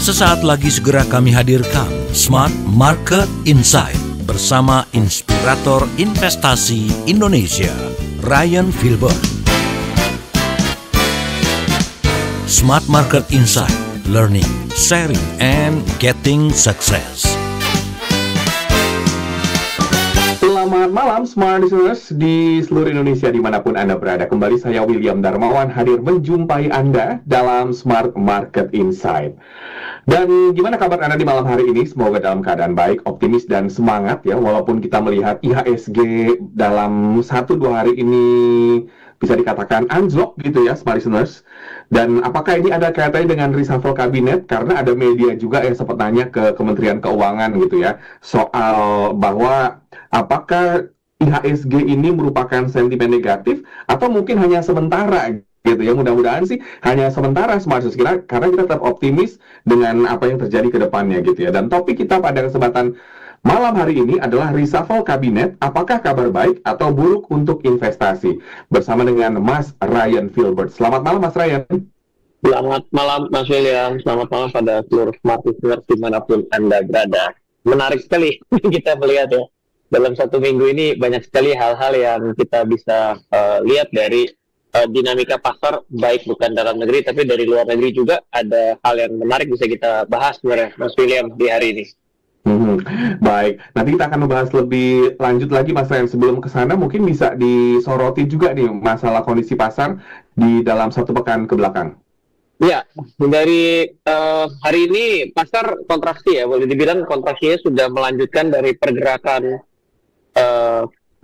Sesaat lagi segera kami hadirkan Smart Market Insight bersama Inspirator Investasi Indonesia, Ryan Filbert. Smart Market Insight, learning, sharing, and getting success. Selamat malam Smart Listeners di seluruh Indonesia dimanapun Anda berada. Kembali saya William Darmawan hadir menjumpai Anda dalam Smart Market Insight. Dan gimana kabar Anda di malam hari ini? Semoga dalam keadaan baik, optimis, dan semangat ya. Walaupun kita melihat IHSG dalam 1-2 hari ini bisa dikatakan anjlok gitu ya, Smart Listeners. Dan apakah ini ada kaitannya dengan reshuffle kabinet? Karena ada media juga yang sempat nanya ke Kementerian Keuangan gitu ya, soal bahwa apakah IHSG ini merupakan sentimen negatif atau mungkin hanya sementara gitu ya. Mudah-mudahan sih hanya sementara Smart Listeners, karena kita tetap optimis dengan apa yang terjadi ke depannya gitu ya. Dan topik kita pada kesempatan malam hari ini adalah reshuffle kabinet, apakah kabar baik atau buruk untuk investasi? Bersama dengan Mas Ryan Filbert. Selamat malam Mas Ryan. Selamat malam Mas William, selamat malam pada seluruh smart listeners dimanapun Anda berada. Menarik sekali kita melihat ya, dalam 1 minggu ini banyak sekali hal-hal yang kita bisa lihat dari dinamika pasar, baik bukan dalam negeri tapi dari luar negeri juga ada hal yang menarik bisa kita bahas sebenarnya Mas William di hari ini. Baik, nanti kita akan membahas lebih lanjut lagi Mas Ryan. Sebelum ke sana mungkin bisa disoroti juga nih masalah kondisi pasar di dalam 1 pekan ke belakang. Ya, dari hari ini pasar kontraksi ya, boleh dibilang kontraksinya sudah melanjutkan dari pergerakan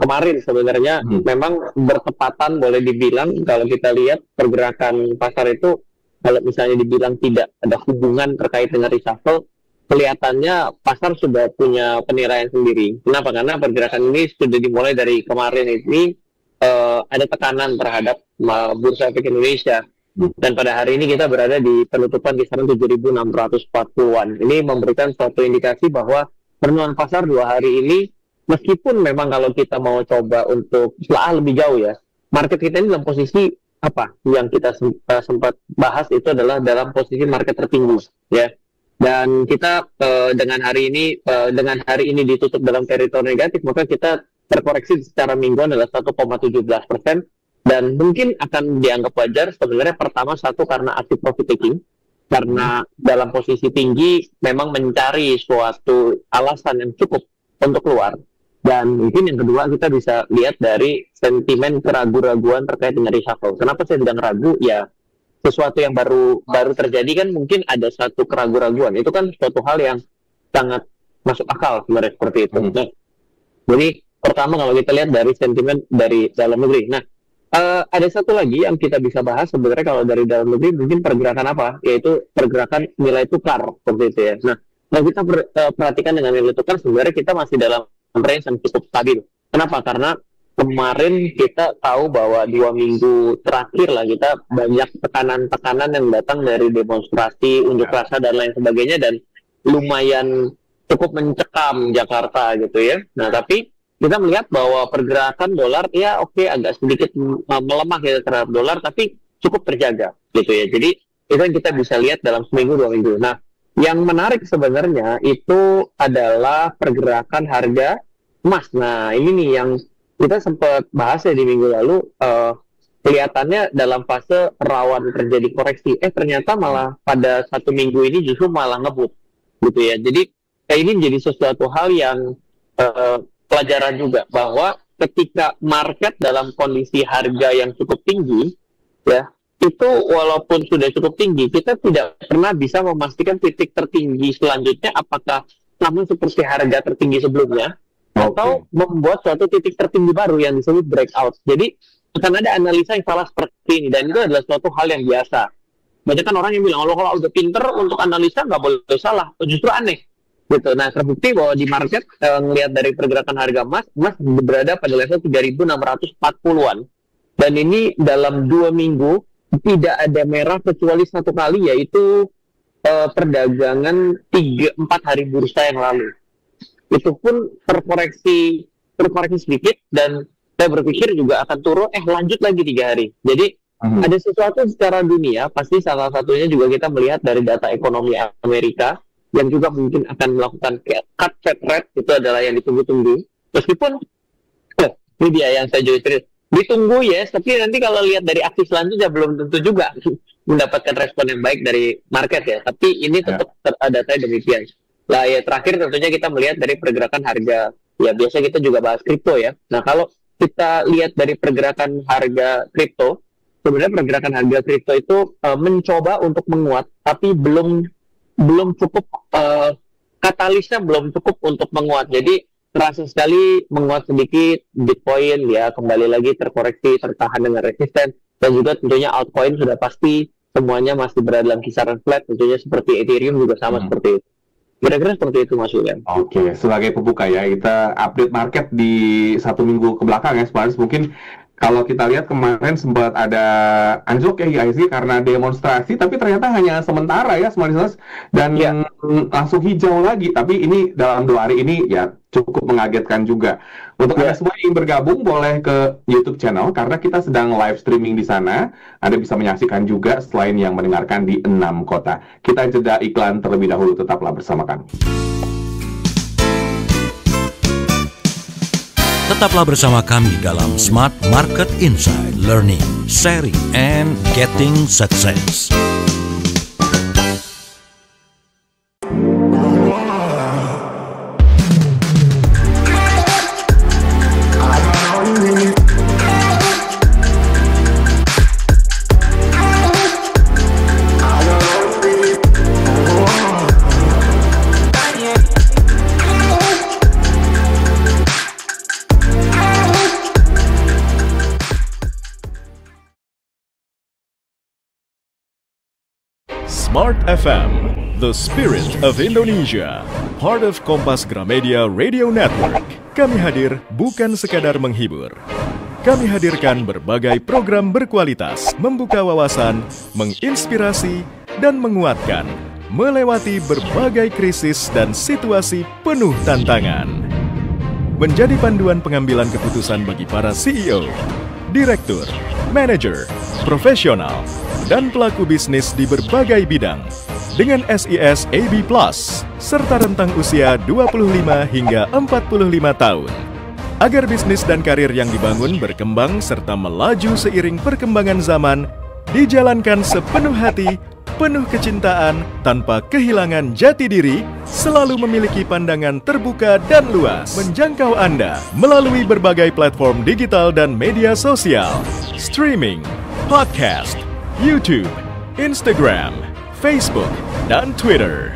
kemarin sebenarnya. Memang bertepatan boleh dibilang kalau kita lihat pergerakan pasar itu, kalau misalnya dibilang tidak ada hubungan terkait dengan reshuffle, kelihatannya pasar sudah punya penilaian sendiri. Kenapa? Karena pergerakan ini sudah dimulai dari kemarin ini ada tekanan terhadap Bursa Efek Indonesia. Dan pada hari ini kita berada di penutupan kisaran 7.640-an. Ini memberikan suatu indikasi bahwa penurunan pasar 2 hari ini, meskipun memang kalau kita mau coba untuk setelah lebih jauh ya, market kita ini dalam posisi apa yang kita sempat bahas itu adalah dalam posisi market tertinggi ya. Dan kita dengan hari ini ditutup dalam teritori negatif, maka kita terkoreksi secara mingguan adalah 1,17%. Dan mungkin akan dianggap wajar sebenarnya. Pertama, satu karena active profit taking, karena dalam posisi tinggi memang mencari suatu alasan yang cukup untuk keluar. Dan mungkin yang kedua kita bisa lihat dari sentimen keraguan-raguan terkait dengan reshuffle. Kenapa saya bilang ragu? Ya, sesuatu yang baru terjadi kan mungkin ada satu keraguan-raguan. Itu kan suatu hal yang sangat masuk akal sebenarnya seperti itu. Nah, jadi pertama kalau kita lihat dari sentimen dari dalam negeri. Nah, ada satu lagi yang kita bisa bahas sebenarnya kalau dari dalam negeri mungkin pergerakan apa? Yaitu pergerakan nilai tukar seperti itu ya. Nah, kalau kita perhatikan dengan nilai tukar sebenarnya kita masih dalam range yang cukup stabil. Kenapa? Karena kemarin kita tahu bahwa 2 minggu terakhir lah kita banyak tekanan-tekanan yang datang dari demonstrasi, unjuk rasa dan lain sebagainya, dan lumayan cukup mencekam Jakarta gitu ya. Nah, tapi kita melihat bahwa pergerakan dolar ya oke, agak sedikit melemah ya terhadap dolar, tapi cukup terjaga gitu ya. Jadi itu yang kita bisa lihat dalam seminggu 2 minggu. Nah, yang menarik sebenarnya itu adalah pergerakan harga emas. Nah, ini nih yang kita sempat bahas ya di minggu lalu, kelihatannya dalam fase rawan terjadi koreksi. Ternyata malah pada 1 minggu ini justru malah ngebut gitu ya. Jadi ini menjadi sesuatu hal yang pelajaran juga, bahwa ketika market dalam kondisi harga yang cukup tinggi ya, itu walaupun sudah cukup tinggi, kita tidak pernah bisa memastikan titik tertinggi selanjutnya apakah sama seperti harga tertinggi sebelumnya atau membuat suatu titik tertinggi baru yang disebut breakout. Jadi akan ada analisa yang salah seperti ini, dan itu adalah suatu hal yang biasa. Banyak kan orang yang bilang, kalau udah pinter untuk analisa nggak boleh salah, justru aneh gitu. Nah, terbukti bahwa di market ngelihat dari pergerakan harga emas berada pada level 3.640-an, dan ini dalam 2 minggu tidak ada merah kecuali 1 kali, yaitu perdagangan 3-4 hari bursa yang lalu. Itu pun terkoreksi sedikit, dan saya berpikir juga akan turun, lanjut lagi 3 hari. Jadi ada sesuatu secara dunia, pasti salah satunya juga kita melihat dari data ekonomi Amerika yang juga mungkin akan melakukan cut Fed rate, itu adalah yang ditunggu-tunggu. Meskipun ini dia yang saya jadi ditunggu ya, tapi nanti kalau lihat dari aksi selanjutnya belum tentu juga mendapatkan respon yang baik dari market ya. Tapi ini tetap datanya demikian. Lah ya, terakhir tentunya kita melihat dari pergerakan harga. Ya biasa kita juga bahas kripto ya. Nah kalau kita lihat dari pergerakan harga kripto, sebenarnya pergerakan harga kripto itu mencoba untuk menguat, tapi belum cukup, katalisnya belum cukup untuk menguat. Jadi terasa sekali menguat sedikit. Bitcoin ya kembali lagi terkoreksi, tertahan dengan resisten, dan juga tentunya altcoin sudah pasti semuanya masih berada dalam kisaran flat, tentunya seperti Ethereum juga sama seperti itu. Kira-kira seperti itu Mas William. Oke, sebagai pembuka ya, kita update market di 1 minggu ke belakang ya, Smart. Mungkin kalau kita lihat kemarin sempat ada anjlok ya IHSG karena demonstrasi, tapi ternyata hanya sementara ya, Smart Listeners, dan langsung hijau lagi. Tapi ini dalam 2 hari ini ya cukup mengagetkan juga. Untuk Anda semua yang ingin bergabung, boleh ke YouTube channel karena kita sedang live streaming di sana. Anda bisa menyaksikan juga selain yang mendengarkan di 6 kota. Kita jeda iklan terlebih dahulu, tetaplah bersama kami. Tetaplah bersama kami dalam Smart Market Insight, Learning, Sharing, and Getting Success. Smart FM, the spirit of Indonesia, part of Kompas Gramedia Radio Network. Kami hadir bukan sekadar menghibur. Kami hadirkan berbagai program berkualitas, membuka wawasan, menginspirasi, dan menguatkan, melewati berbagai krisis dan situasi penuh tantangan. Menjadi panduan pengambilan keputusan bagi para CEO, direktur, manajer, profesional, dan pelaku bisnis di berbagai bidang dengan SIS AB Plus serta rentang usia 25 hingga 45 tahun agar bisnis dan karir yang dibangun berkembang serta melaju seiring perkembangan zaman dijalankan sepenuh hati, penuh kecintaan, tanpa kehilangan jati diri, selalu memiliki pandangan terbuka dan luas menjangkau Anda melalui berbagai platform digital dan media sosial, streaming, podcast, YouTube, Instagram, Facebook, dan Twitter.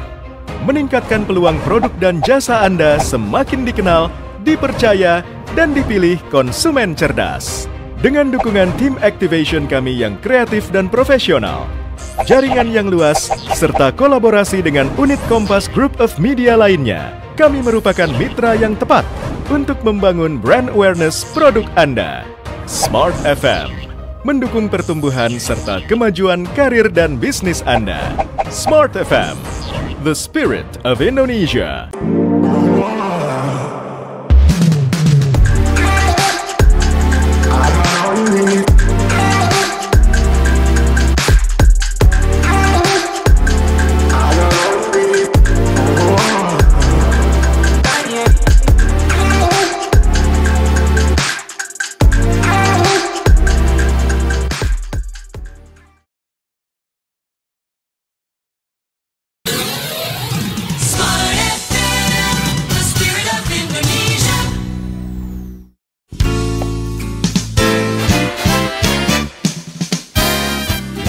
Meningkatkan peluang produk dan jasa Anda semakin dikenal, dipercaya, dan dipilih konsumen cerdas. Dengan dukungan tim activation kami yang kreatif dan profesional, jaringan yang luas, serta kolaborasi dengan unit Kompas Group of Media lainnya, kami merupakan mitra yang tepat untuk membangun brand awareness produk Anda. Smart FM mendukung pertumbuhan serta kemajuan karir dan bisnis Anda. Smart FM, the spirit of Indonesia.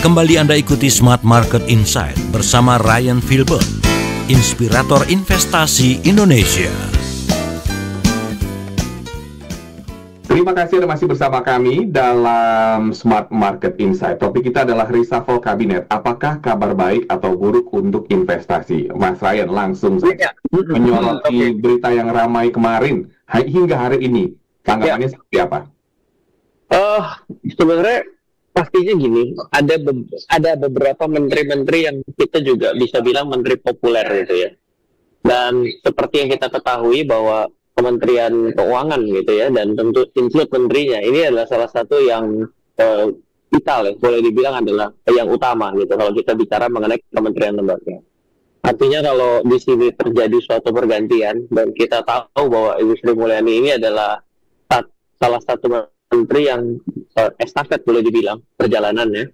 Kembali Anda ikuti Smart Market Insight bersama Ryan Filbert, inspirator investasi Indonesia. Terima kasih Anda masih bersama kami dalam Smart Market Insight. Topik kita adalah reshuffle kabinet. Apakah kabar baik atau buruk untuk investasi? Mas Ryan langsung saja menyoroti berita yang ramai kemarin hingga hari ini. Tanggapannya seperti apa? Sebenarnya pastinya gini, ada beberapa menteri-menteri yang kita juga bisa bilang menteri populer gitu ya. Dan seperti yang kita ketahui bahwa Kementerian Keuangan gitu ya, dan tentu include menterinya, ini adalah salah satu yang vital ya, boleh dibilang adalah yang utama gitu kalau kita bicara mengenai kementerian lembaga. Artinya kalau di sini terjadi suatu pergantian dan kita tahu bahwa Ibu Sri Mulyani ini adalah salah satu menteri yang estafet boleh dibilang perjalanannya,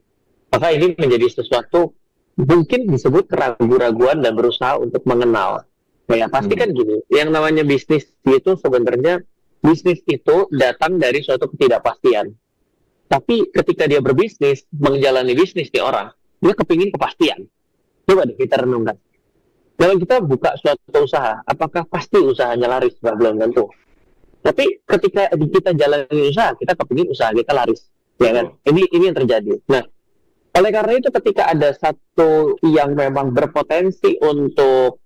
maka ini menjadi sesuatu mungkin disebut keraguan-raguan dan berusaha untuk mengenal. Ya pasti kan gini, yang namanya bisnis itu sebenarnya bisnis itu datang dari suatu ketidakpastian. Tapi ketika dia berbisnis, menjalani bisnis di orang, dia kepingin kepastian. Coba deh kita renungkan. Kalau kita buka suatu usaha, apakah pasti usahanya laris? Belum tentu. Tapi ketika kita jalani usaha, kita kepingin usaha kita laris. Ya kan? Ini yang terjadi. Nah, oleh karena itu ketika ada satu yang memang berpotensi untuk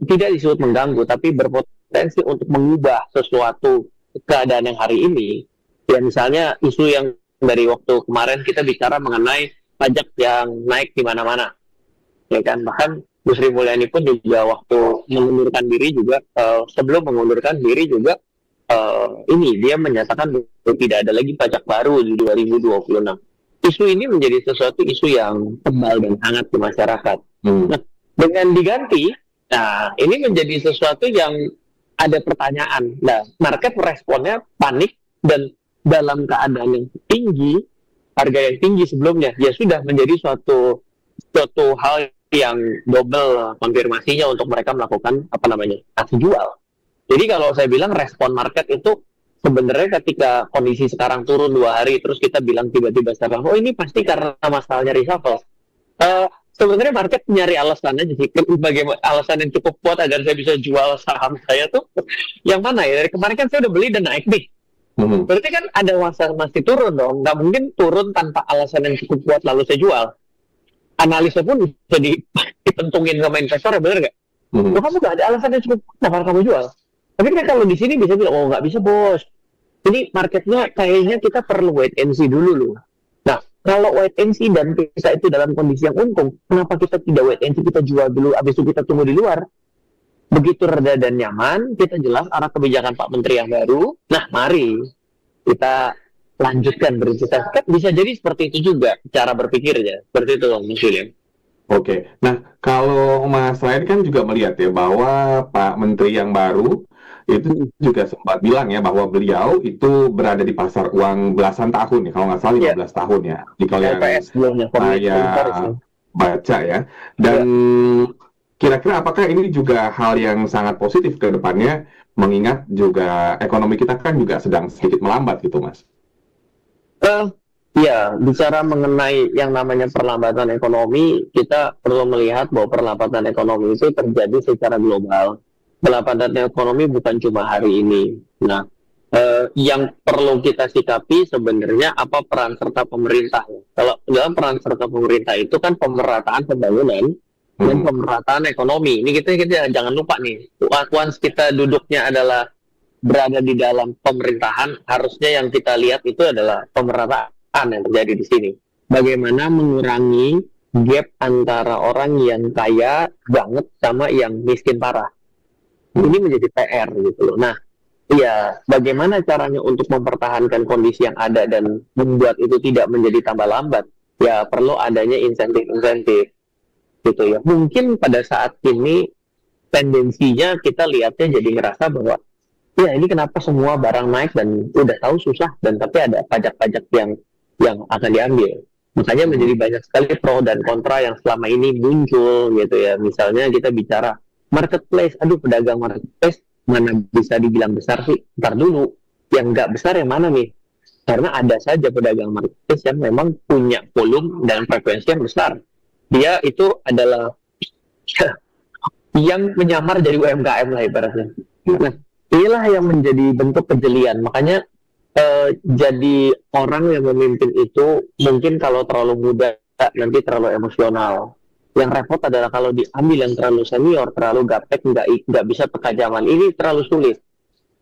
tidak disebut mengganggu, tapi berpotensi untuk mengubah sesuatu keadaan yang hari ini, ya misalnya isu yang dari waktu kemarin kita bicara mengenai pajak yang naik di mana-mana, ya kan? Bahkan Bu Sri Mulyani pun juga waktu mengundurkan diri juga, sebelum mengundurkan diri juga, ini dia menyatakan bahwa tidak ada lagi pajak baru di 2026. Isu ini menjadi sesuatu isu yang tebal dan hangat di masyarakat. Nah, dengan diganti, nah ini menjadi sesuatu yang ada pertanyaan. Nah, market responnya panik dan dalam keadaan yang tinggi, harga yang tinggi sebelumnya, ya sudah menjadi suatu hal yang double konfirmasinya untuk mereka melakukan aksi jual. Jadi kalau saya bilang respon market itu sebenarnya ketika kondisi sekarang turun 2 hari terus kita bilang tiba-tiba sekarang, oh ini pasti karena masalahnya reshuffle. Sebenarnya market nyari alasan aja sih, bagaimana alasan yang cukup kuat agar saya bisa jual saham saya tuh yang mana ya? Dari kemarin kan saya udah beli dan naik nih. Berarti kan ada masih turun dong, nggak mungkin turun tanpa alasan yang cukup kuat lalu saya jual. Analisa pun bisa dipentungin sama investor, ya benar nggak? Kamu nggak ada alasan yang cukup kuat, kenapa kamu jual? Tapi kan kalau di sini bisa bilang, oh nggak bisa bos. Ini marketnya kayaknya kita perlu wait and see dulu loh. Nah, kalau wait and see dan bisa itu dalam kondisi yang untung, kenapa kita tidak wait and see, kita jual dulu, abis itu kita tunggu di luar? Begitu reda dan nyaman, kita jelas arah kebijakan Pak Menteri yang baru. Nah, mari kita lanjutkan berinvestasi. Bisa jadi seperti itu juga cara berpikirnya. Seperti itu, Mas William. Oke, nah kalau Mas Ryan kan juga melihat ya bahwa Pak Menteri yang baru itu juga sempat bilang ya bahwa beliau itu berada di pasar uang belasan tahun ya, kalau nggak salah 15 tahun ya. Jika yang saya baca ya. Dan kira-kira apakah ini juga hal yang sangat positif ke depannya, mengingat juga ekonomi kita kan juga sedang sedikit melambat gitu, Mas? Ya, bicara mengenai yang namanya perlambatan ekonomi, kita perlu melihat bahwa perlambatan ekonomi itu terjadi secara global. Perlambatan ekonomi bukan cuma hari ini. Nah, yang perlu kita sikapi sebenarnya apa peran serta pemerintah. Kalau dalam peran serta pemerintah itu kan pemerataan pembangunan dan pemerataan ekonomi. Ini kita jangan lupa nih, once kita duduknya adalah berada di dalam pemerintahan, harusnya yang kita lihat itu adalah pemerataan yang terjadi di sini. Bagaimana mengurangi gap antara orang yang kaya banget sama yang miskin parah. Ini menjadi PR gitu loh. Nah, ya bagaimana caranya untuk mempertahankan kondisi yang ada dan membuat itu tidak menjadi tambah lambat? Ya perlu adanya insentif-insentif gitu ya. Mungkin pada saat ini tendensinya kita lihatnya jadi ngerasa bahwa ya ini kenapa semua barang naik dan udah tahu susah, dan tapi ada pajak-pajak yang akan diambil. Makanya menjadi banyak sekali pro dan kontra yang selama ini muncul gitu ya. Misalnya kita bicara marketplace, aduh pedagang marketplace mana bisa dibilang besar sih? Ntar dulu, yang nggak besar yang mana nih? Karena ada saja pedagang marketplace yang memang punya volume dan frekuensi yang besar. Dia itu adalah yang menyamar jadi UMKM lah ibaratnya. Nah, inilah yang menjadi bentuk kejelian. Makanya jadi orang yang memimpin itu mungkin kalau terlalu muda nanti terlalu emosional. Yang repot adalah kalau diambil yang terlalu senior, terlalu gaptek, nggak bisa ketajaman. Ini terlalu sulit.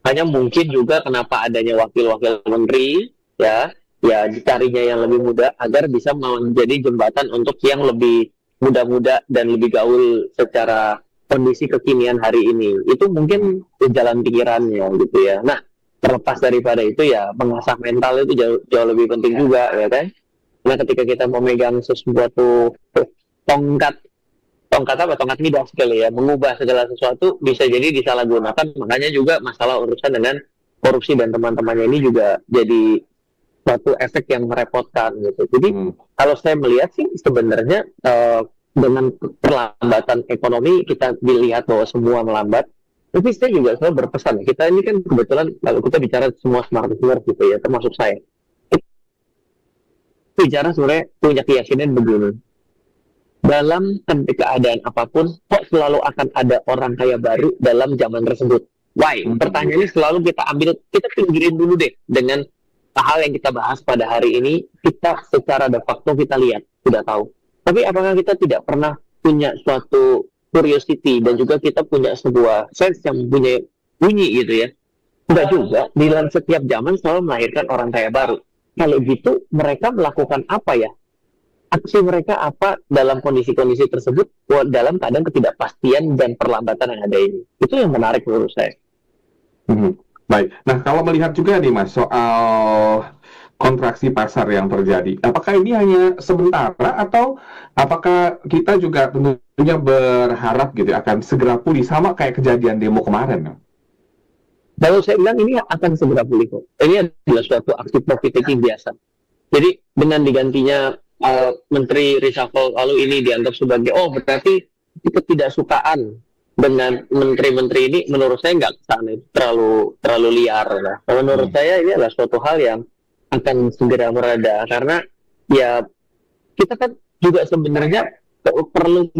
Hanya mungkin juga kenapa adanya wakil-wakil menteri, ya dicarinya yang lebih muda agar bisa menjadi jembatan untuk yang lebih muda-muda dan lebih gaul secara kondisi kekinian hari ini. Itu mungkin jalan pikirannya gitu ya. Nah, terlepas daripada itu ya mengasah mental itu jauh lebih penting juga ya kan. Nah, ketika kita memegang sesuatu tongkat midas sekali ya, mengubah segala sesuatu bisa jadi disalahgunakan. Makanya juga masalah urusan dengan korupsi dan teman-temannya ini juga jadi suatu efek yang merepotkan gitu. Jadi kalau saya melihat sih sebenarnya dengan perlambatan ekonomi kita dilihat bahwa semua melambat. Tapi saya juga selalu berpesan, kita ini kan kebetulan kalau kita bicara semua smart listener gitu ya, termasuk saya. Bicara sebenarnya punya keyakinan begini. Dalam keadaan apapun, kok selalu akan ada orang kaya baru dalam zaman tersebut. Why? Pertanyaannya selalu kita pinggirin dulu deh dengan hal yang kita bahas pada hari ini. Kita secara de facto kita lihat, sudah tahu. Tapi apakah kita tidak pernah punya suatu curiosity dan juga kita punya sebuah sense yang punya bunyi gitu ya? Enggak juga. Di dalam setiap zaman selalu melahirkan orang kaya baru. Kalau gitu mereka melakukan apa ya? Aksi mereka apa dalam kondisi-kondisi tersebut dalam keadaan ketidakpastian dan perlambatan yang ada ini? Itu yang menarik menurut saya. Baik. Nah, kalau melihat juga nih Mas soal kontraksi pasar yang terjadi, apakah ini hanya sementara atau apakah kita juga tentunya berharap gitu akan segera pulih sama kayak kejadian demo kemarin? Kalau saya bilang ini akan segera pulih kok. Ini adalah suatu aksi profit taking biasa. Jadi dengan digantinya Menteri Reshuffle lalu ini dianggap sebagai berarti ketidaksukaan dengan menteri-menteri ini menurut saya nggak kesana, terlalu liar. Nah, menurut saya ini adalah suatu hal yang akan segera mereda karena ya kita kan juga sebenarnya perlu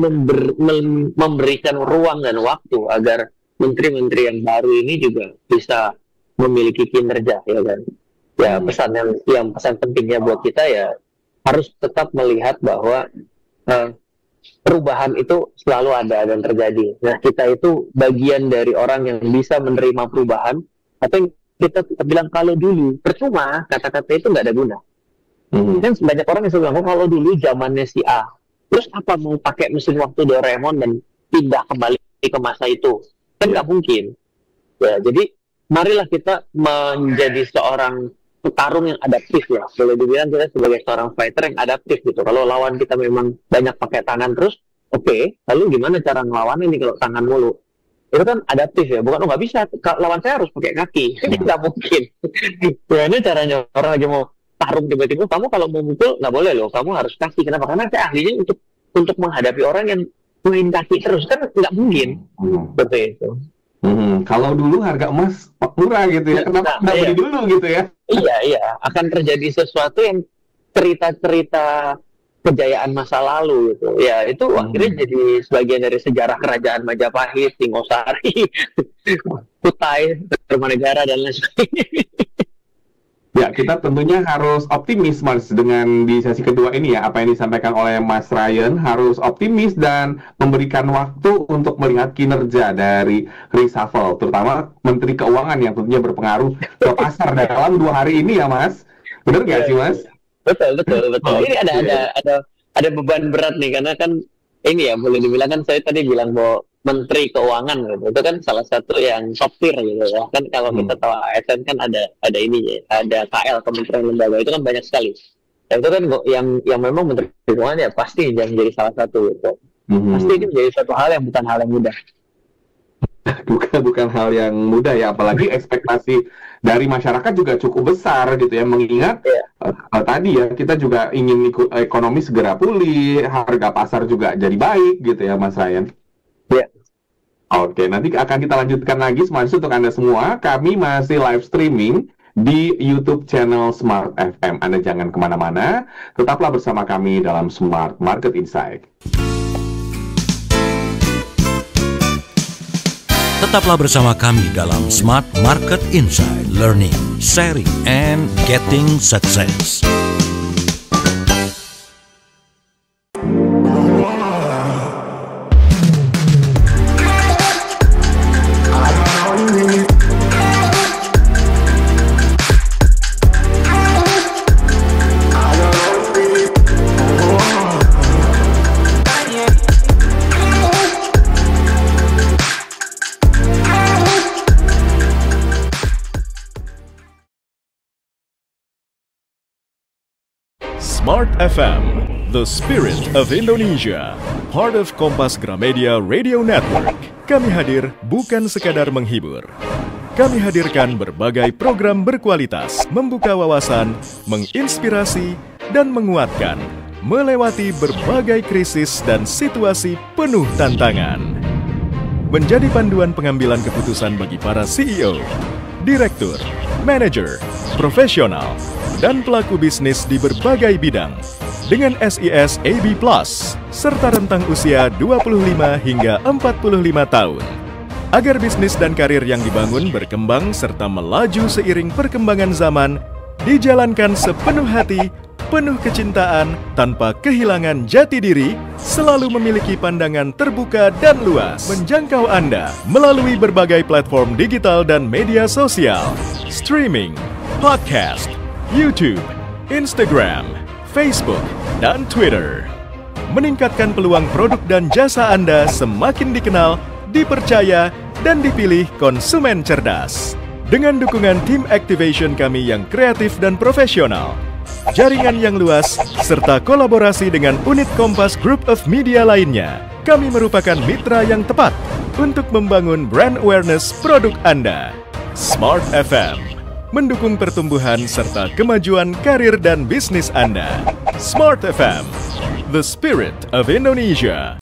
memberikan ruang dan waktu agar menteri-menteri yang baru ini juga bisa memiliki kinerja, ya kan? Ya pesan pentingnya buat kita ya harus tetap melihat bahwa perubahan itu selalu ada dan terjadi. Nah, kita itu bagian dari orang yang bisa menerima perubahan atau kita bilang kalau dulu percuma, kata-kata itu nggak ada guna. Kan banyak orang yang bilang kalau dulu zamannya si A, terus apa mau pakai mesin waktu Doraemon dan pindah kembali ke masa itu? Kan nggak mungkin. Ya, jadi marilah kita menjadi seorang petarung yang adaptif ya. Boleh dibilang kita sebagai seorang fighter yang adaptif gitu. Kalau lawan kita memang banyak pakai tangan terus, oke. Lalu gimana cara ngelawan ini kalau tangan mulu? Itu kan adaptif ya. Bukan nggak bisa. Lawan saya harus pakai kaki. Ini nggak mungkin. Gimana caranya orang lagi mau tarung tiba-tiba, kamu kalau mau mukul nggak boleh loh. Kamu harus kaki. Kenapa? Karena saya ahlinya untuk menghadapi orang yang main kaki terus kan nggak mungkin. Seperti itu. Kalau dulu harga emas murah gitu ya, kenapa nggak beli dulu gitu ya? Iya, akan terjadi sesuatu yang cerita-cerita kejayaan masa lalu gitu. Ya itu akhirnya jadi sebagian dari sejarah kerajaan Majapahit, Singosari, Kutai, Tarumanegara dan lain sebagainya. Ya, kita tentunya harus optimis Mas dengan di sesi kedua ini ya, apa yang disampaikan oleh Mas Ryan, harus optimis dan memberikan waktu untuk melihat kinerja dari reshuffle, terutama Menteri Keuangan yang tentunya berpengaruh ke pasar dalam 2 hari ini ya Mas. Benar nggak sih Mas? Betul. Ini ada beban berat nih karena kan ini ya boleh dibilang kan saya tadi bilang bahwa Menteri Keuangan gitu, itu kan salah satu yang sopir gitu ya. Kan kalau kita tahu ASN kan ada ini ya, ada KL Kementerian Lembaga itu kan banyak sekali. Dan itu kan yang memang Menteri Keuangan ya pasti yang menjadi salah satu gitu. Pasti ini menjadi suatu hal yang bukan hal yang mudah. Bukan hal yang mudah ya, apalagi ekspektasi dari masyarakat juga cukup besar gitu ya, mengingat tadi ya kita juga ingin ekonomi segera pulih, harga pasar juga jadi baik gitu ya Mas Ryan. Ya. Oke, nanti akan kita lanjutkan lagi Smart untuk Anda semua. Kami masih live streaming di YouTube channel Smart FM. Anda jangan kemana-mana, tetaplah bersama kami dalam Smart Market Insight. Tetaplah bersama kami dalam Smart Market Insight, Learning, Sharing, and Getting Success. Smart FM, the spirit of Indonesia, part of Kompas Gramedia Radio Network. Kami hadir bukan sekadar menghibur. Kami hadirkan berbagai program berkualitas, membuka wawasan, menginspirasi, dan menguatkan, melewati berbagai krisis dan situasi penuh tantangan. Menjadi panduan pengambilan keputusan bagi para CEO, direktur, manajer, profesional, dan pelaku bisnis di berbagai bidang dengan SIS AB+, serta rentang usia 25 hingga 45 tahun. Agar bisnis dan karir yang dibangun berkembang serta melaju seiring perkembangan zaman, dijalankan sepenuh hati, penuh kecintaan, tanpa kehilangan jati diri, selalu memiliki pandangan terbuka dan luas, menjangkau Anda melalui berbagai platform digital dan media sosial, streaming, podcast, YouTube, Instagram, Facebook, dan Twitter. Meningkatkan peluang produk dan jasa Anda semakin dikenal, dipercaya, dan dipilih konsumen cerdas. Dengan dukungan tim activation kami yang kreatif dan profesional, jaringan yang luas, serta kolaborasi dengan unit Kompas Group of Media lainnya, kami merupakan mitra yang tepat untuk membangun brand awareness produk Anda. Smart FM mendukung pertumbuhan serta kemajuan karir dan bisnis Anda. Smart FM, the spirit of Indonesia.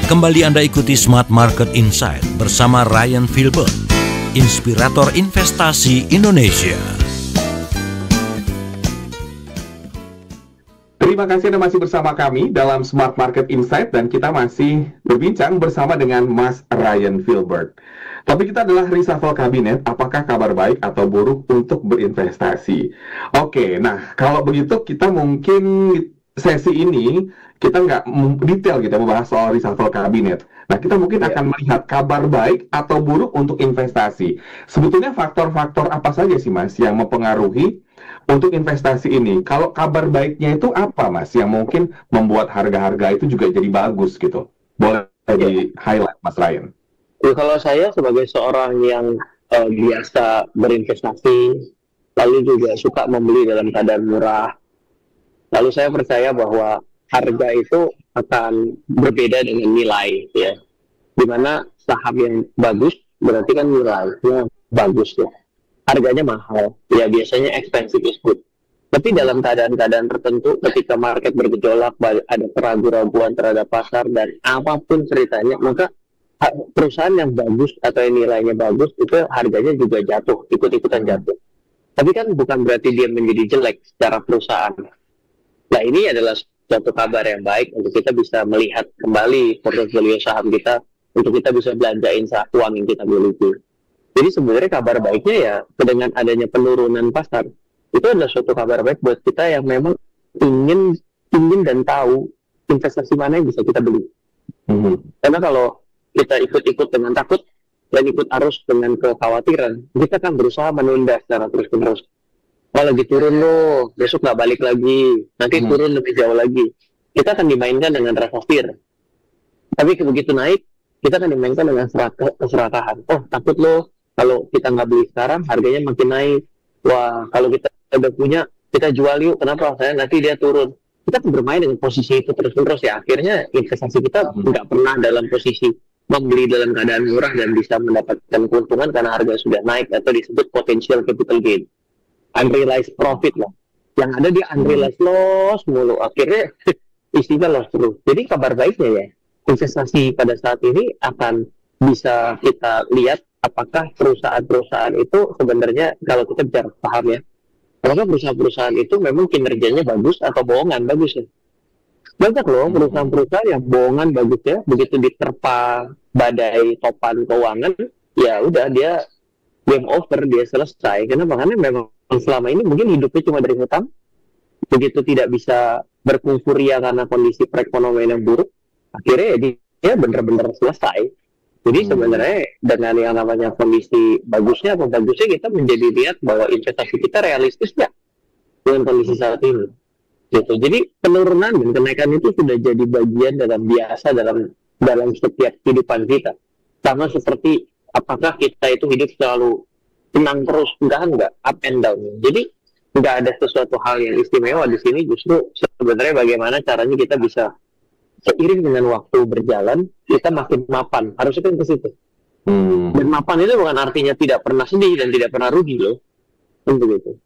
Kembali Anda ikuti Smart Market Insight bersama Ryan Filbert, inspirator investasi Indonesia. Terima kasih Anda masih bersama kami dalam Smart Market Insight dan kita masih berbincang bersama dengan Mas Ryan Filbert. Topik kita adalah reshuffle kabinet, apakah kabar baik atau buruk untuk berinvestasi. Oke, nah kalau begitu kita mungkin sesi ini kita nggak detail kita membahas soal reshuffle kabinet. Nah, kita mungkin akan melihat kabar baik atau buruk untuk investasi. Sebetulnya faktor-faktor apa saja sih, Mas, yang mempengaruhi untuk investasi ini? Kalau kabar baiknya itu apa, Mas, yang mungkin membuat harga-harga itu juga jadi bagus gitu? Boleh di-highlight, Mas Ryan? Ya, kalau saya sebagai seorang yang biasa berinvestasi, lalu juga suka membeli dalam keadaan murah, lalu saya percaya bahwa harga itu akan berbeda dengan nilai, ya. Dimana saham yang bagus berarti kan nilainya bagus, ya. Harganya mahal, ya biasanya expensive is good. Tapi dalam keadaan-keadaan tertentu, ketika market bergejolak, ada keraguan-raguan terhadap pasar dan apapun ceritanya, maka perusahaan yang bagus atau yang nilainya bagus itu harganya juga jatuh, ikut-ikutan jatuh. Tapi kan bukan berarti dia menjadi jelek secara perusahaan. Nah, ini adalah suatu kabar yang baik untuk kita bisa melihat kembali portofolio saham kita, untuk kita bisa belanjain uang yang kita miliki. Jadi sebenarnya kabar baiknya ya, dengan adanya penurunan pasar, itu adalah suatu kabar baik buat kita yang memang ingin dan tahu investasi mana yang bisa kita beli. Karena kalau kita ikut-ikut dengan takut dan ikut arus dengan kekhawatiran, kita kan berusaha menunda secara terus-menerus. Oh, lagi turun loh, besok nggak balik lagi, nanti turun lebih jauh lagi. Kita akan dimainkan dengan rasa fear. Tapi begitu naik, kita akan dimainkan dengan keserakahan. Oh, takut loh, kalau kita nggak beli sekarang, harganya makin naik. Wah, kalau kita udah punya, kita jual yuk, kenapa? Saya nanti dia turun. Kita akan bermain dengan posisi itu terus-menerus ya. Akhirnya investasi kita nggak pernah dalam posisi membeli dalam keadaan murah dan bisa mendapatkan keuntungan karena harga sudah naik atau disebut potential capital gain. Unrealized profit lah. Yang ada di unrealized loss mulu. Akhirnya isinya loss terus. Jadi kabar baiknya ya, investasi pada saat ini akan bisa kita lihat apakah perusahaan-perusahaan itu sebenarnya, kalau kita bicara saham ya, apakah perusahaan-perusahaan itu memang kinerjanya bagus atau bohongan bagus ya. Banyak loh perusahaan-perusahaan yang bohongan bagusnya, begitu diterpa badai topan keuangan, ya udah dia game over, dia selesai. Kenapa? Karena memang selama ini mungkin hidupnya cuma dari hutang, begitu tidak bisa berkungfu ria karena kondisi perekonomian yang buruk, akhirnya ya dia benar-benar selesai. Jadi sebenarnya dengan yang namanya kondisi bagusnya atau bagusnya, kita menjadi lihat bahwa investasi kita realistis nggak dengan kondisi saat ini. Gitu. Jadi penurunan dan kenaikan itu sudah jadi bagian biasa dalam setiap kehidupan kita. Sama seperti apakah kita itu hidup selalu tenang terus, enggak, up and down. Jadi nggak ada sesuatu hal yang istimewa di sini. Justru sebenarnya bagaimana caranya kita bisa seiring dengan waktu berjalan, kita makin mapan. Harusnya kan ke situ. Dan mapan itu bukan artinya tidak pernah sedih dan tidak pernah rugi loh. Begitu.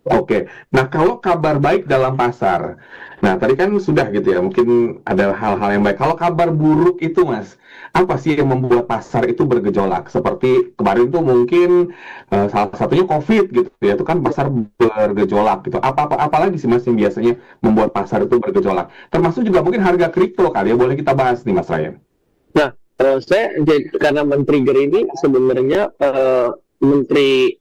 Oke, nah kalau kabar baik dalam pasar, nah tadi kan sudah gitu ya, mungkin ada hal-hal yang baik. Kalau kabar buruk itu Mas, apa sih yang membuat pasar itu bergejolak? Seperti kemarin tuh mungkin salah satunya COVID gitu ya, itu kan pasar bergejolak gitu. Apa lagi sih Mas yang biasanya membuat pasar itu bergejolak? Termasuk juga mungkin harga kripto kali ya, boleh kita bahas nih Mas Ryan. Nah, saya karena men-trigger ini sebenarnya Menteri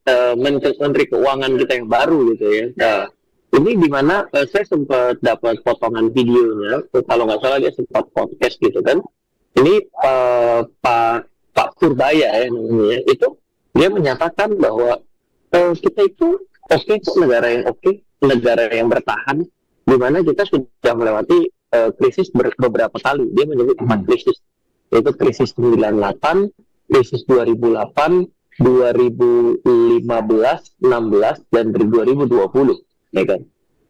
Keuangan kita yang baru gitu ya. Nah, ini dimana saya sempat dapat potongan videonya, kalau nggak salah dia sempat podcast gitu kan. Ini Pak Purbaya ya namanya, itu dia menyatakan bahwa kita itu kok negara yang negara yang bertahan, dimana kita sudah melewati krisis beberapa kali. Dia menyebut 4 krisis, yaitu krisis 98, krisis 2008, 2015, 16 dan 2020, ya kan.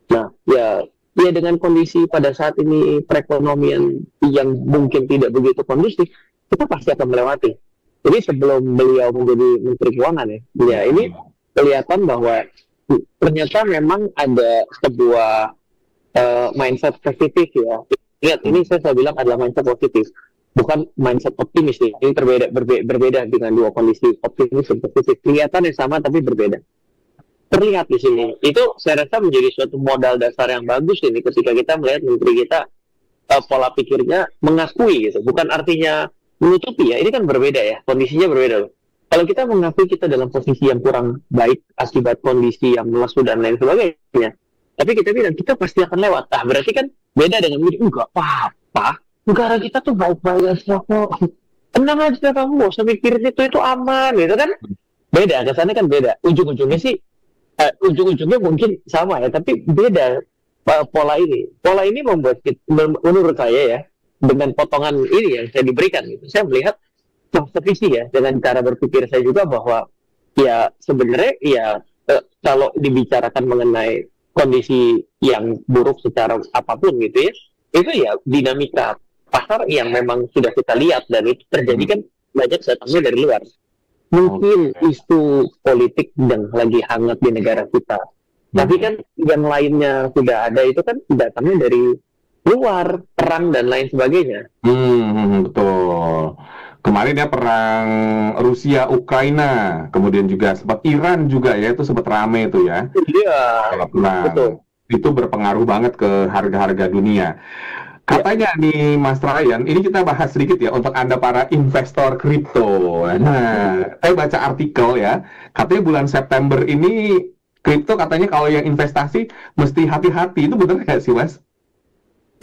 Nah, ya dengan kondisi pada saat ini perekonomian yang mungkin tidak begitu kondusif, kita pasti akan melewati. Jadi sebelum beliau menjadi Menteri Keuangan ya ini kelihatan bahwa ternyata memang ada sebuah mindset positif ya. Lihat, ini saya bilang adalah mindset positif, bukan mindset optimis nih. Ini berbeda dengan dua kondisi optimis dan positif. Kelihatannya sama tapi berbeda. Terlihat di sini. Itu saya rasa menjadi suatu modal dasar yang bagus ini ketika kita melihat menteri kita pola pikirnya mengakui gitu. Bukan artinya menutupi ya. Ini kan berbeda ya. Kondisinya berbeda loh. Kalau kita mengakui kita dalam posisi yang kurang baik akibat kondisi yang melesu dan lain sebagainya, tapi kita bilang kita pasti akan lewat. Nah, berarti kan beda dengan enggak apa-apa. Negara kita tuh baik-baik aja kok. Tenang aja kamu, gak usah mikirin itu aman gitu kan. Beda, kesannya kan beda. Ujung-ujungnya sih, ujung-ujungnya mungkin sama ya, tapi beda pola ini. Pola ini membuat kita, menurut saya ya, dengan potongan ini yang saya diberikan gitu, saya melihat sevisi ya, dengan cara berpikir saya juga bahwa ya sebenarnya ya kalau dibicarakan mengenai kondisi yang buruk secara apapun gitu ya, itu ya dinamika pasar yang memang sudah kita lihat dan itu terjadi kan banyak datangnya dari luar. Mungkin isu politik yang lagi hangat di negara kita. Tapi kan yang lainnya sudah ada itu kan datangnya dari luar, perang dan lain sebagainya. Betul. Kemarin ya perang Rusia Ukraina, kemudian juga sempat Iran juga ya, itu sempat rame itu ya. Iya. Betul. Itu berpengaruh banget ke harga-harga dunia. Katanya nih Mas Ryan, ini kita bahas sedikit ya untuk Anda para investor kripto. Nah, saya baca artikel ya, katanya bulan September ini kripto katanya kalau yang investasi mesti hati-hati. Itu benar nggak sih Mas?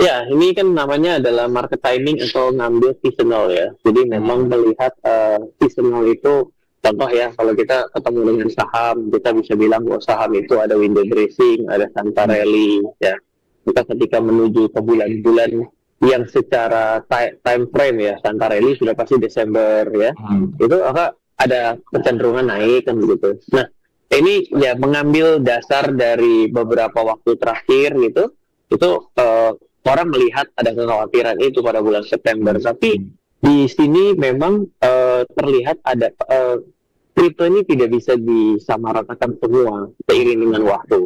Ya, ini kan namanya adalah market timing atau ngambil seasonal ya. Jadi memang melihat seasonal itu, contoh ya, kalau kita ketemu dengan saham, kita bisa bilang bahwa saham itu ada window dressing, ada Santa rally ya. Kita ketika menuju ke bulan-bulan yang secara time frame ya, Santa rally sudah pasti Desember ya, itu ada kecenderungan naik kan begitu. Nah, ini ya mengambil dasar dari beberapa waktu terakhir gitu, itu orang melihat ada kekhawatiran itu pada bulan September. Tapi di sini memang terlihat ada kripto ini tidak bisa disamaratakan semua seiring dengan waktu.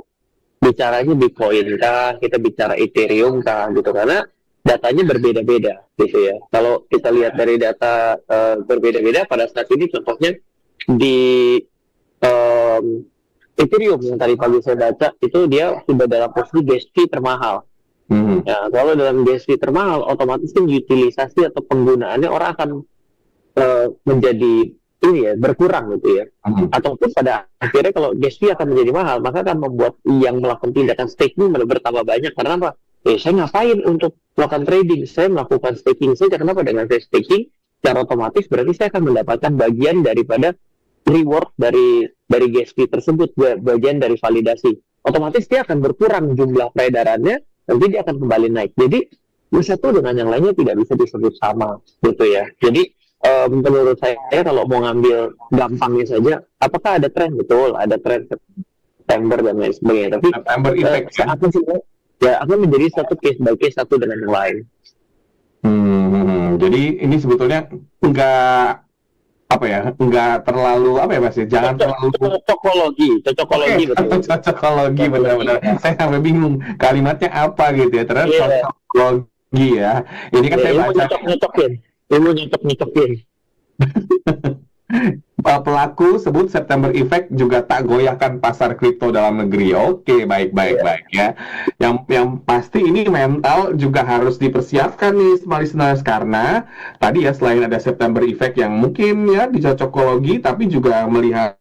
Bicaranya Bitcoin kah, kita bicara Ethereum kah gitu, karena datanya berbeda-beda gitu ya. Kalau kita lihat dari data berbeda-beda pada saat ini, contohnya di Ethereum yang tadi pagi saya baca, itu dia sudah dalam posisi gas fee termahal. Ya, kalau dalam GSP termahal, otomatis kan utilisasi atau penggunaannya orang akan menjadi ini ya berkurang gitu ya. Ataupun pada akhirnya kalau GSP akan menjadi mahal, maka akan membuat yang melakukan tindakan staking bertambah banyak. Karena apa? Saya ngapain untuk melakukan trading? Saya melakukan staking saja. Kenapa? Dengan saya staking, secara otomatis berarti saya akan mendapatkan bagian daripada reward dari GSP tersebut, bagian dari validasi. Otomatis dia akan berkurang jumlah peredarannya, nanti dia akan kembali naik. Jadi satu dengan yang lainnya tidak bisa disebut sama gitu ya. Jadi menurut saya kalau mau ngambil gampangnya saja, apakah ada tren? Betul, ada tren September dan lain sebagainya. Tapi September effect ya akan menjadi satu case by case satu dengan yang lain. Jadi ini sebetulnya enggak terlalu Mas ya, jangan terlalu cocokologi betul. Cocokologi benar-benar. Saya sampai bingung kalimatnya apa gitu ya. Terus cocokologi ya. Ini kan saya baca ilmu nyocok-nyocokin. Pelaku sebut September Effect juga tak goyahkan pasar kripto dalam negeri. Oke, baik ya. Yang pasti ini mental juga harus dipersiapkan nih, smart listeners, karena tadi ya selain ada September Effect yang mungkin ya dicocokologi, tapi juga melihat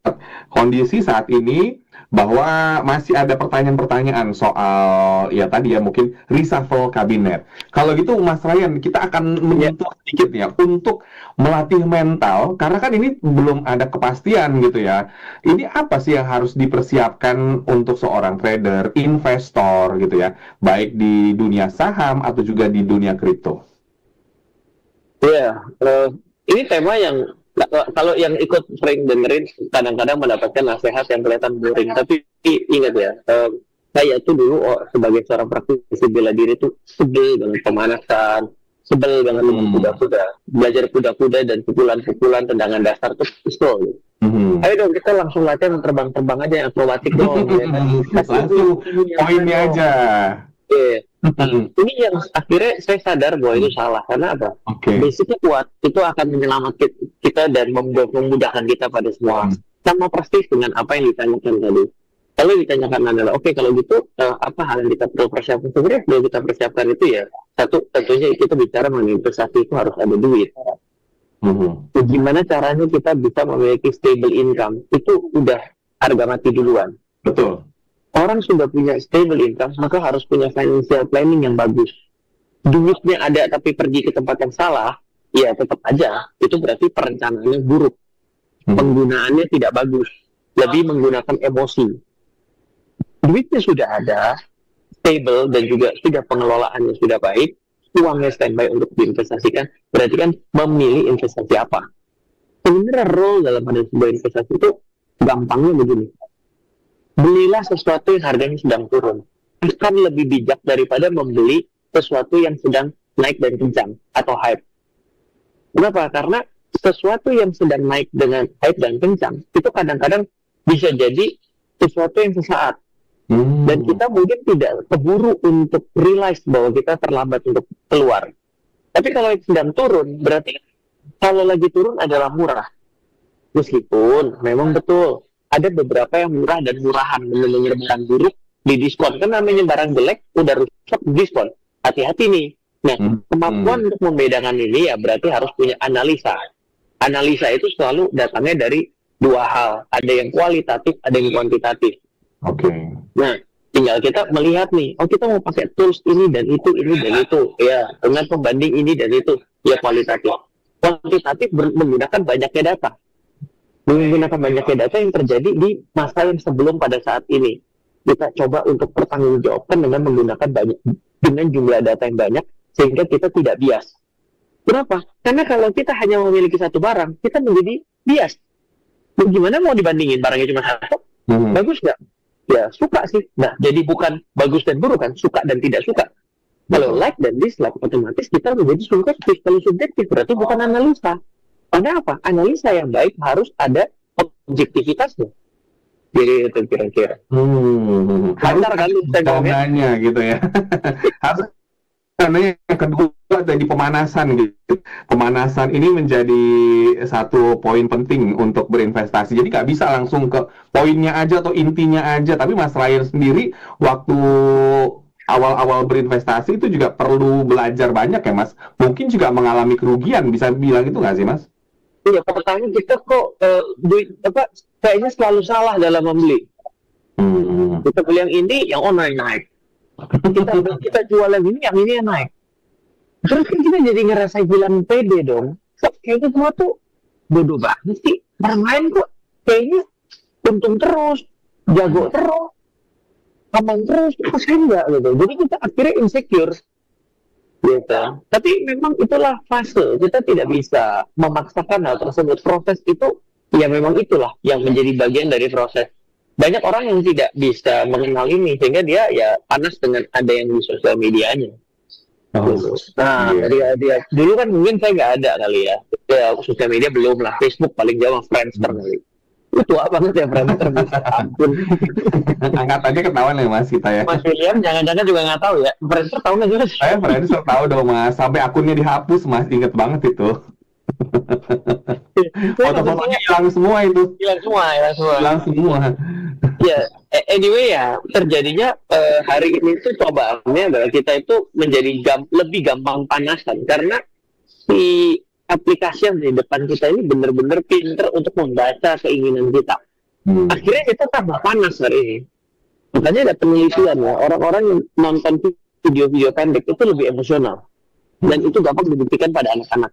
kondisi saat ini bahwa masih ada pertanyaan-pertanyaan soal ya tadi ya mungkin reshuffle kabinet. Kalau gitu Mas Ryan, kita akan menyentuh sedikit ya untuk melatih mental, karena kan ini belum ada kepastian gitu ya. Ini apa sih yang harus dipersiapkan untuk seorang trader, investor gitu ya, baik di dunia saham atau juga di dunia kripto? Iya, ini tema yang kalau yang ikut sering dengerin kadang-kadang mendapatkan nasihat yang kelihatan boring, tapi ingat ya, saya tuh dulu sebagai seorang praktisi bela diri tuh sebel dengan pemanasan, sebel banget dengan kuda-kuda, belajar kuda-kuda dan pukulan-pukulan tendangan dasar tuh kesel gitu. Ayo dong kita langsung latihan terbang-terbang aja yang akrobatik dong. Langsung poinnya aja. Ini yang akhirnya saya sadar bahwa itu salah. Karena apa? Basicnya kuat, itu akan menyelamatkan kita dan memudahkan kita pada semua. Sama persis dengan apa yang ditanyakan tadi. Kalau ditanyakan adalah, kalau gitu apa hal yang kita perlu persiapkan? Sebenarnya perlu kita persiapkan itu ya, satu, tentunya kita bicara mengenai investasi itu harus ada duit. Gimana caranya kita bisa memiliki stable income? Itu udah harga mati duluan. Betul. Orang sudah punya stable income, maka harus punya financial planning yang bagus. Duitnya ada tapi pergi ke tempat yang salah, ya tetap aja itu berarti perencanaannya buruk. Penggunaannya tidak bagus, lebih menggunakan emosi. Duitnya sudah ada, stable, dan juga sudah pengelolaannya sudah baik, uangnya standby untuk diinvestasikan, berarti kan memilih investasi apa. Sebenarnya role dalam ada sebuah investasi itu gampangnya begini. Belilah sesuatu yang harganya sedang turun. Akan lebih bijak daripada membeli sesuatu yang sedang naik dan kencang atau hype. Kenapa? Karena sesuatu yang sedang naik dengan hype dan kencang itu kadang-kadang bisa jadi sesuatu yang sesaat. Dan kita mungkin tidak keburu untuk realize bahwa kita terlambat untuk keluar. Tapi kalau yang sedang turun, berarti kalau lagi turun adalah murah. Meskipun memang betul ada beberapa yang murah dan murahan, benar-benar barang buruk di diskon. Kan namanya barang jelek udah rusak diskon. Hati-hati nih. Nah, kemampuan untuk membedakan ini ya berarti harus punya analisa. Analisa itu selalu datangnya dari dua hal. Ada yang kualitatif, ada yang kuantitatif. Nah, tinggal kita melihat nih, kita mau pakai tools ini dan itu, ya, dengan pembanding ini dan itu, ya kualitatif. Kuantitatif menggunakan banyaknya data. Menggunakan banyaknya data yang terjadi di masa yang sebelum pada saat ini. Kita coba untuk pertanggungjawabkan dengan menggunakan dengan jumlah data yang banyak, sehingga kita tidak bias. Kenapa? Karena kalau kita hanya memiliki satu barang, kita menjadi bias. Gimana mau dibandingin barangnya cuma satu? Bagus nggak? Ya suka sih. Nah, jadi bukan bagus dan buruk kan, suka dan tidak suka. Kalau like dan dislike, otomatis kita menjadi subjektif. Kalau subjektif berarti bukan analisa. Karena apa? Analisa yang baik harus ada objektivitasnya. Jadi itu kira-kira. Harus dananya gitu ya. Harus karena yang kedua tadi pemanasan gitu. Pemanasan ini menjadi satu poin penting untuk berinvestasi. Jadi nggak bisa langsung ke poinnya aja atau intinya aja. Tapi Mas Ryan sendiri waktu awal-awal berinvestasi itu juga perlu belajar banyak ya Mas. Mungkin juga mengalami kerugian, bisa bilang itu nggak sih Mas? Iya, pertama kita kok kayaknya selalu salah dalam membeli. Kita beli yang ini, yang online naik. Kita jual yang ini yang naik. Terus kan kita jadi ngerasa bilang pede dong. Kayaknya semua tuh bodoh banget sih. Orang lain kok kayaknya untung terus, jago terus, aman terus, kok saya enggak gitu. Jadi kita akhirnya insecure. Gitu. Tapi memang itulah fase. Kita tidak bisa memaksakan hal tersebut. Proses itu, ya memang itulah yang menjadi bagian dari proses. Banyak orang yang tidak bisa mengenal ini, sehingga dia ya panas dengan ada yang di sosial medianya. Nah, dia dulu kan mungkin saya nggak ada kali ya. Sosial media belum lah. Facebook paling jauh Friendster kali. Itu tua banget ya Friendster. Ampun. Angkatannya ketahuan ya Mas kita ya. Mas William jangan-jangan juga nggak tahu ya. Friendster tahu nggak sih? Saya Friendster tahu dong Mas. Sampai akunnya dihapus Mas. Ingat banget itu. Foto-fotonya hilang semua itu. Hilang semua. Ya, anyway ya, terjadinya hari ini tuh cobaannya adalah kita itu menjadi lebih gampang panasan karena si aplikasi yang di depan kita ini benar-benar pinter untuk membaca keinginan kita. Akhirnya kita tambah panas hari ini. Makanya ada penelitian ya, orang-orang yang nonton video-video pendek itu lebih emosional dan itu gampang dibuktikan pada anak-anak.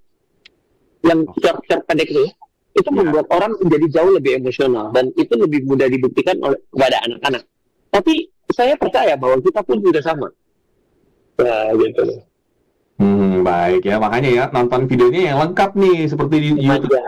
Yang short pendek itu membuat orang menjadi jauh lebih emosional dan itu lebih mudah dibuktikan kepada anak-anak. Tapi saya percaya bahwa kita pun sudah sama. Gitu. Baik ya, makanya ya nonton videonya yang lengkap nih seperti di YouTube.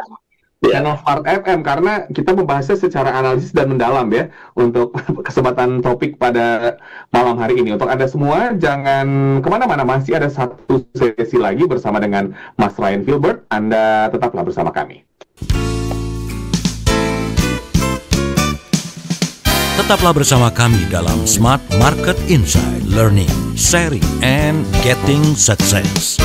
Channel Smart FM karena kita membahasnya secara analisis dan mendalam ya untuk kesempatan topik pada malam hari ini. Untuk Anda semua jangan kemana-mana, masih ada satu sesi lagi bersama dengan Mas Ryan Filbert. Anda tetaplah bersama kami. Tetaplah bersama kami dalam Smart Market Insight, Learning, Sharing, and Getting Success.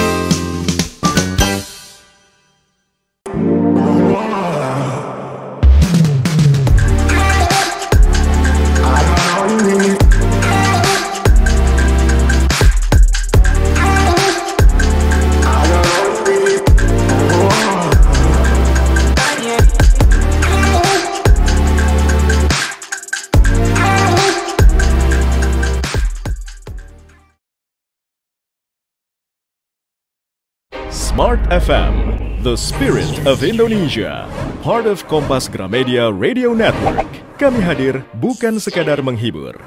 Smart FM, the spirit of Indonesia, part of Kompas Gramedia Radio Network. Kami hadir bukan sekadar menghibur.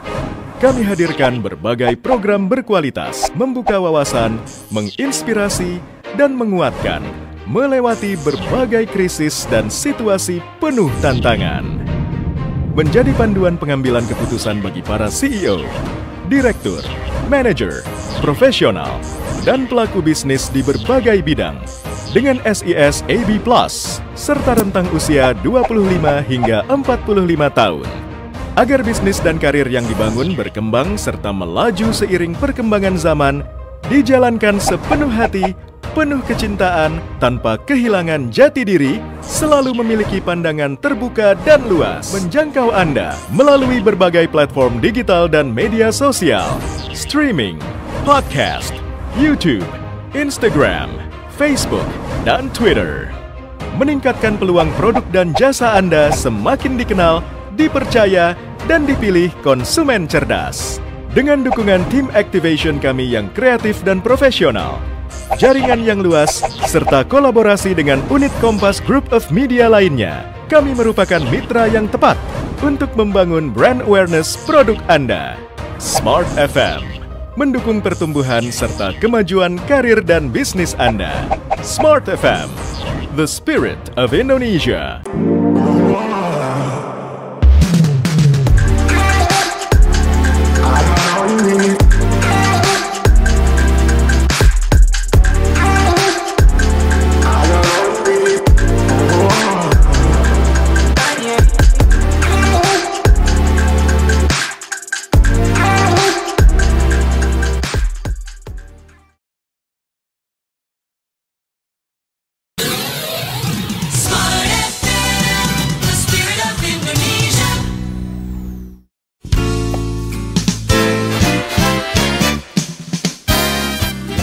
Kami hadirkan berbagai program berkualitas, membuka wawasan, menginspirasi, dan menguatkan, melewati berbagai krisis dan situasi penuh tantangan. Menjadi panduan pengambilan keputusan bagi para CEO, direktur, manajer, profesional, dan pelaku bisnis di berbagai bidang dengan SIS AB+, serta rentang usia 25 hingga 45 tahun. Agar bisnis dan karir yang dibangun berkembang serta melaju seiring perkembangan zaman, dijalankan sepenuh hati, penuh kecintaan, tanpa kehilangan jati diri, selalu memiliki pandangan terbuka dan luas, menjangkau Anda melalui berbagai platform digital dan media sosial, streaming, podcast, YouTube, Instagram, Facebook, dan Twitter. Meningkatkan peluang produk dan jasa Anda semakin dikenal, dipercaya, dan dipilih konsumen cerdas. Dengan dukungan tim activation kami yang kreatif dan profesional, jaringan yang luas, serta kolaborasi dengan unit Kompas Group of Media lainnya, kami merupakan mitra yang tepat untuk membangun brand awareness produk Anda. Smart FM mendukung pertumbuhan serta kemajuan karir dan bisnis Anda. Smart FM, the spirit of Indonesia.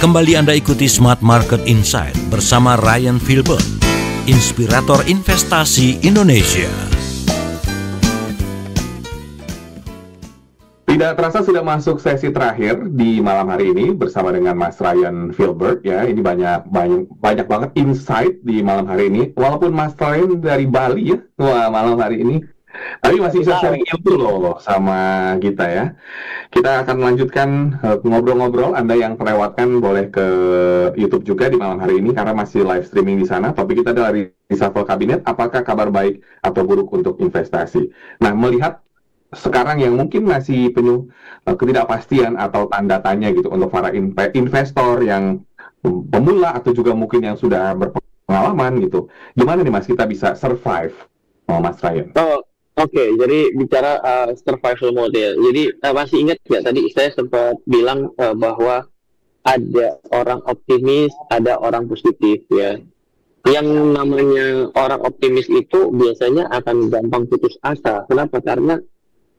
Kembali Anda ikuti Smart Market Insight bersama Ryan Filbert, inspirator investasi Indonesia. Tidak terasa sudah masuk sesi terakhir di malam hari ini bersama dengan Mas Ryan Filbert ya. Ini banyak banget insight di malam hari ini. Walaupun Mas Ryan dari Bali ya, malam hari ini. Tapi masih bisa sharing ilmu loh sama kita ya. Kita akan melanjutkan ngobrol-ngobrol. Anda yang terlewatkan boleh ke YouTube juga di malam hari ini karena masih live streaming di sana. Topik kita adalah reshuffle kabinet. Apakah kabar baik atau buruk untuk investasi? Nah, melihat sekarang yang mungkin masih penuh ketidakpastian atau tanda tanya gitu untuk para investor yang pemula atau juga mungkin yang sudah berpengalaman gitu. Gimana nih Mas kita bisa survive? Mas Ryan. Oke, jadi bicara survival mode ya. Jadi masih ingat ya tadi saya sempat bilang bahwa ada orang optimis, ada orang positif ya. Yang namanya orang optimis itu biasanya akan gampang putus asa. Kenapa? Karena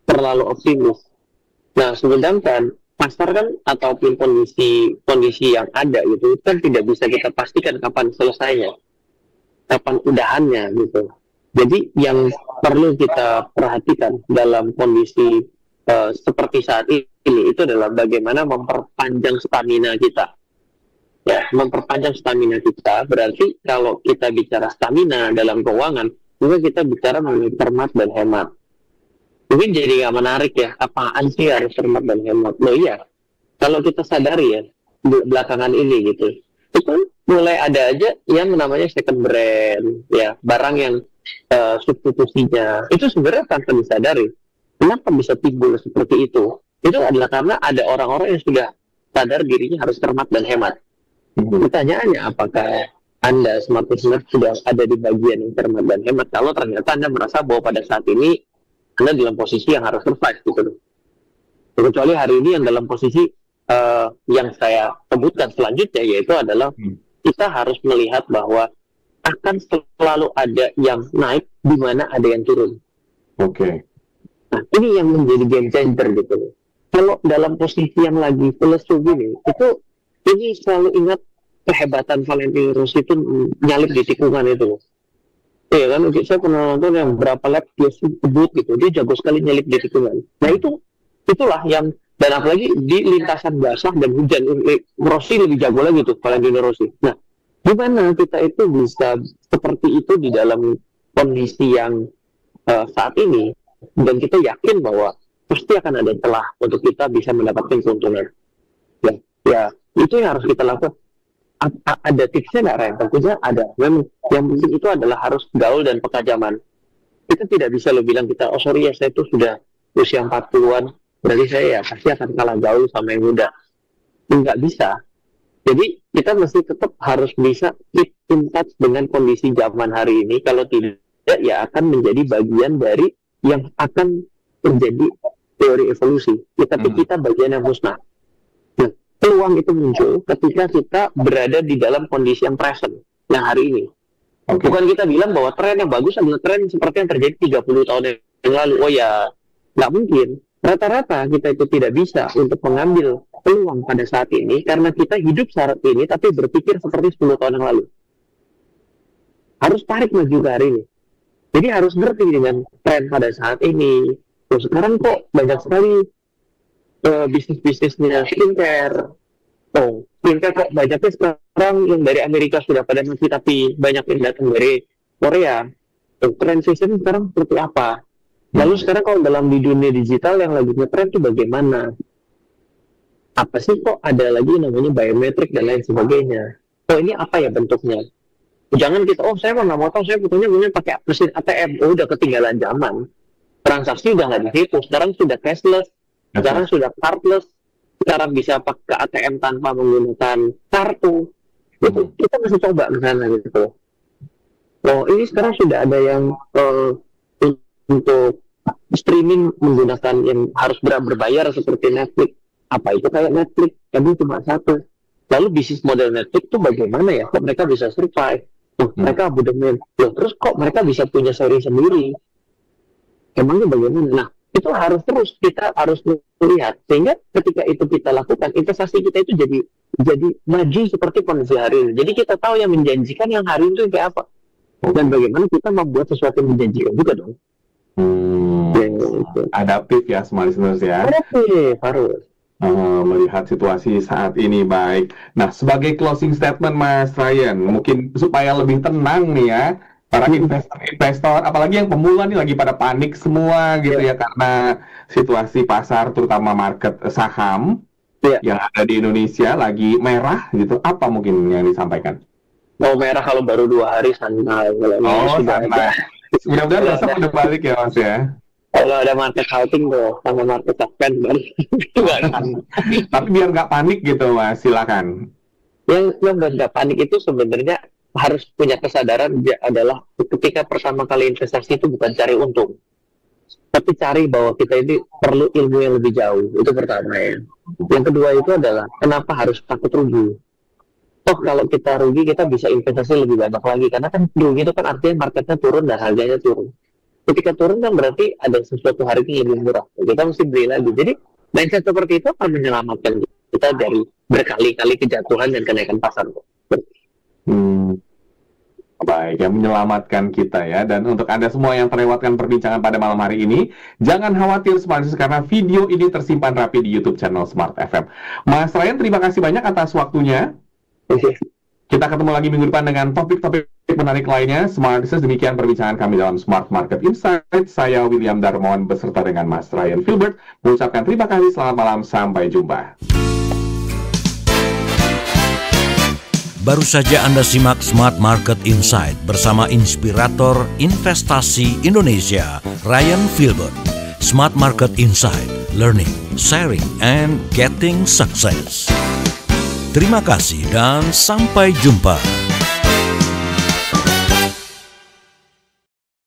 terlalu optimis. Nah, sedangkan pasar kan ataupun kondisi yang ada gitu kan tidak bisa kita pastikan kapan selesainya, kapan udahannya gitu. Jadi yang perlu kita perhatikan dalam kondisi seperti saat ini itu adalah bagaimana memperpanjang stamina kita. Ya, memperpanjang stamina kita berarti kalau kita bicara stamina dalam keuangan, juga kita bicara mengenai cermat dan hemat. Mungkin jadi nggak menarik ya, apaan sih harus cermat dan hemat? Loh iya, kalau kita sadari ya belakangan ini gitu, itu mulai ada aja yang namanya second brand, ya barang yang substitusinya itu sebenarnya tanpa disadari. Kenapa bisa timbul seperti itu? Itu adalah karena ada orang-orang yang sudah sadar dirinya harus cermat dan hemat. Pertanyaannya, apakah Anda smart listener sudah ada di bagian yang cermat dan hemat? Kalau ternyata Anda merasa bahwa pada saat ini Anda dalam posisi yang harus survive gitu. Kecuali hari ini yang dalam posisi yang saya sebutkan selanjutnya, yaitu adalah kita harus melihat bahwa akan selalu ada yang naik di mana ada yang turun. Oke. Nah, ini yang menjadi game changer gitu. Kalau dalam posisi yang lagi lesu gini, ini selalu ingat kehebatan Valentino Rossi itu nyalip di tikungan itu. Iya kan, saya pernah nonton yang berapa lap dia sebut gitu, dia jago sekali nyalip di tikungan. Nah itulah yang, dan apalagi di lintasan basah dan hujan, Rossi lebih jago lagi tuh Valentino Rossi. Nah, gimana kita itu bisa seperti itu di dalam kondisi yang saat ini, dan kita yakin bahwa pasti akan ada celah untuk kita bisa mendapatkan keuntungan. Ya itu yang harus kita lakukan. Ada tipsnya nggak, Ren? Tentunya ada. Memang yang penting itu adalah harus gaul dan pekajaman. Kita tidak bisa lo bilang kita, oh sorry ya saya itu sudah usia 40-an, berarti saya ya pasti akan kalah gaul sama yang muda. Nggak bisa. Jadi kita mesti tetap harus bisa keep in touch dengan kondisi zaman hari ini. Kalau tidak, ya akan menjadi bagian dari yang akan terjadi teori evolusi. Tapi kita bagian yang musnah. Nah, peluang itu muncul ketika kita berada di dalam kondisi yang present, yang hari ini. Okay. Bukan kita bilang bahwa tren yang bagus adalah tren seperti yang terjadi 30 tahun yang lalu. Oh ya, nggak mungkin. Rata-rata kita itu tidak bisa untuk mengambil peluang pada saat ini karena kita hidup saat ini tapi berpikir seperti 10 tahun yang lalu. Harus tarik maju ke hari ini. Jadi harus ngerti dengan tren pada saat ini. Terus sekarang kok banyak sekali bisnis-bisnisnya skincare. Skincare kok banyaknya sekarang yang dari Amerika sudah pada mati tapi banyak yang datang dari Korea. Tren fashion sekarang seperti apa? Lalu sekarang kalau dalam di dunia digital yang lagi ngetren itu bagaimana? Apa sih kok ada lagi namanya biometrik dan lain sebagainya? Oh ini apa ya bentuknya? Jangan kita, saya nggak mau tahu, saya punya pakai mesin ATM. Udah ketinggalan zaman. Transaksi udah nggak di situ. Sekarang sudah cashless, sekarang sudah cardless, sekarang bisa pakai ATM tanpa menggunakan kartu. Itu kita mesti coba misalnya gitu. Ini sekarang sudah ada yang untuk streaming menggunakan yang harus berbayar seperti Netflix. Apa itu kayak Netflix? Tapi cuma satu. Lalu bisnis model Netflix itu bagaimana ya? Kok mereka bisa survive? Mereka abodemen. Terus kok mereka bisa punya seri sendiri? Emangnya bagaimana? Nah, itu harus terus kita harus melihat, sehingga ketika itu kita lakukan, investasi kita itu jadi maju seperti kondisi hari ini. Jadi kita tahu yang menjanjikan yang hari itu kayak apa, dan bagaimana kita membuat sesuatu yang menjanjikan juga dong. Adaptif ya, smart listeners ya. Adaptif harus. Melihat situasi saat ini. Baik. Nah, sebagai closing statement Mas Ryan, mungkin supaya lebih tenang nih ya, para investor, apalagi yang pemula nih lagi pada panik semua gitu ya, karena situasi pasar terutama market saham yang ada di Indonesia lagi merah gitu. Apa mungkin yang disampaikan? Merah kalau baru 2 hari santai. Santai. Mudah-mudahan besok udah balik ya Mas ya. Kalau ada market halting tuh sama market suspense baru. Tapi biar nggak panik gitu Mas, silakan. Yang nggak panik itu sebenarnya harus punya kesadaran adalah ketika pertama kali investasi itu bukan cari untung, tapi cari bahwa kita ini perlu ilmu yang lebih jauh. Itu pertama ya. Yang kedua itu adalah kenapa harus takut rugi. Toh kalau kita rugi kita bisa investasi lebih banyak lagi, karena kan rugi itu kan artinya marketnya turun dan harganya turun. Ketika turun kan berarti ada sesuatu hari ini lebih murah, kita mesti beli lagi. Jadi mindset seperti itu akan menyelamatkan kita dari berkali-kali kejatuhan dan kenaikan pasar. Baik, yang menyelamatkan kita ya. Dan untuk Anda semua yang terlewatkan perbincangan pada malam hari ini, jangan khawatir Smart Listeners, karena video ini tersimpan rapi di YouTube channel Smart FM. Mas Ryan, terima kasih banyak atas waktunya. Kita ketemu lagi minggu depan dengan topik-topik menarik lainnya. Smart Listeners, demikian perbincangan kami dalam Smart Market Insight. Saya William Darmawan beserta dengan Mas Ryan Filbert mengucapkan terima kasih, selamat malam, sampai jumpa. Baru saja Anda simak Smart Market Insight bersama inspirator investasi Indonesia, Ryan Filbert. Smart Market Insight, learning, sharing, and getting success. Terima kasih dan sampai jumpa.